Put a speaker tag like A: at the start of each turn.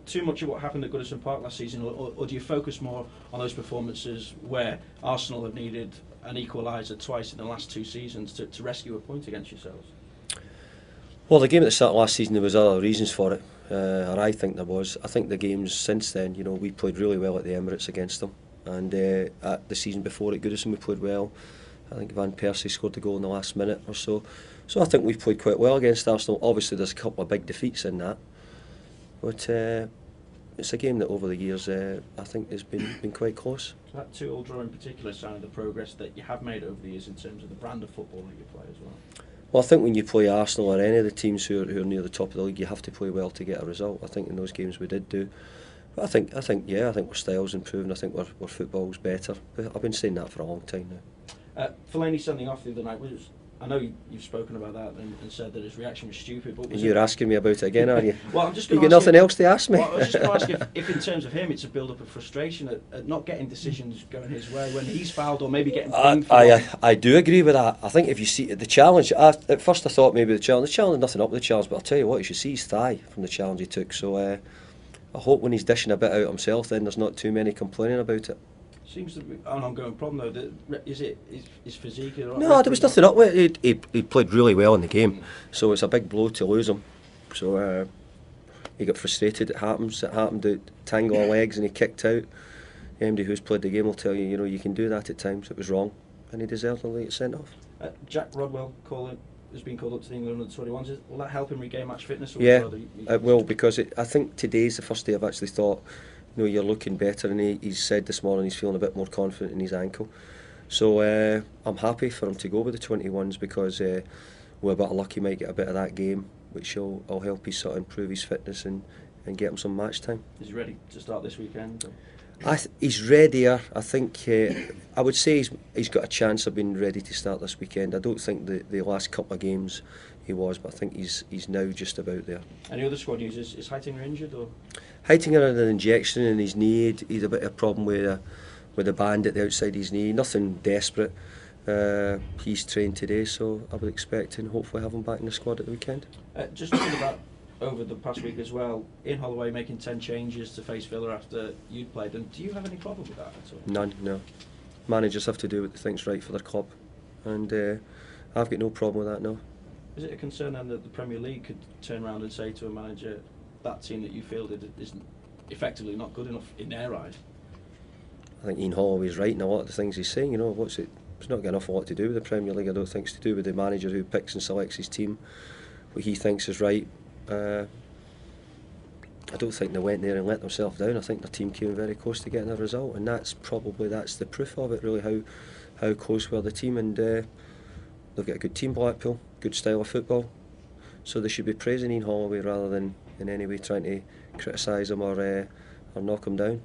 A: too much of what happened at Goodison Park last season, or do you focus more on those performances where Arsenal have needed an equaliser twice in the last 2 seasons to rescue a point against yourselves?
B: Well, the game at the start of last season, there was other reasons for it, or I think there was. I think the games since then, we played really well at the Emirates against them, and at the season before at Goodison we played well. I think Van Persie scored the goal in the last minute or so. So I think we've played quite well against Arsenal. Obviously there's a couple of big defeats in that, but it's a game that over the years I think has been quite close.
A: So that 2-2 draw in particular is sign of the progress that you have made over the years in terms of the brand of football that you play as well.
B: Well, I think when you play Arsenal or any of the teams who are near the top of the league, you have to play well to get a result. I think in those games we did do. But I think our style's improving. I think our football's better. But I've been saying that for a long time now.
A: Fellaini sending off the other night was. I know you've spoken about that and said that his reaction was stupid. But
B: you're asking me about it again, are you?
A: Well, I'm just
B: you got nothing else to ask me.
A: Well, I was just going to ask if in terms of him, it's a build-up of frustration at not getting decisions going his way when he's fouled or maybe getting blamed for
B: I do agree with that. I think if you see the challenge, at first I thought maybe the challenge, nothing up with the challenge, but I'll tell you what, you should see his thigh from the challenge he took. So I hope when he's dishing a bit out himself, then there's not too many complaining about it.
A: Seems to be an ongoing problem though. Is physique?
B: No, there was nothing up with it. He played really well in the game, so it's a big blow to lose him. So he got frustrated. It happened. To tangle of legs, and he kicked out. Anybody who's played the game will tell you, you can do that at times. It was wrong, and he deserved to get sent off.
A: Jack Rodwell has been called up to the England under-21s. Will that help him regain match fitness? Or
B: yeah, it will, because I think today's the first day I've actually thought, you're looking better, and he's said this morning he's feeling a bit more confident in his ankle. So I'm happy for him to go with the 21s, because we're a bit lucky he might get a bit of that game, which will help his sort of improve his fitness and get him some match time.
A: Is he ready to start this weekend?
B: He's readier. I think I would say he's got a chance of being ready to start this weekend. I don't think the last couple of games he was, but I think he's now just about there.
A: Any other squad news? Is Heitinger injured or?
B: Heitinger had an injection in his knee. He'd a bit of a problem with a band at the outside of his knee. Nothing desperate. He's trained today, so I would expect and hopefully have him back in the squad at the weekend.
A: Just talking about over the past week as well, Ian Holloway making 10 changes to face Villa after you'd played them. Do you have any problem with that at all?
B: None, no. Managers have to do what they think's right for their club, and I've got no problem with that, no.
A: Is it a concern then that the Premier League could turn around and say to a manager, that team that you fielded is effectively not good enough in their eyes?
B: I think Ian Holloway's right in a lot of the things he's saying. It's not got an awful lot to do with the Premier League. I don't think it's to do with the manager who picks and selects his team, what he thinks is right. I don't think they went there and let themselves down. I think their team came very close to getting a result, and that's the proof of it, really, how close were the team. And they've got a good team, Blackpool, good style of football, so they should be praising Ian Holloway rather than in any way trying to criticise him or knock him down.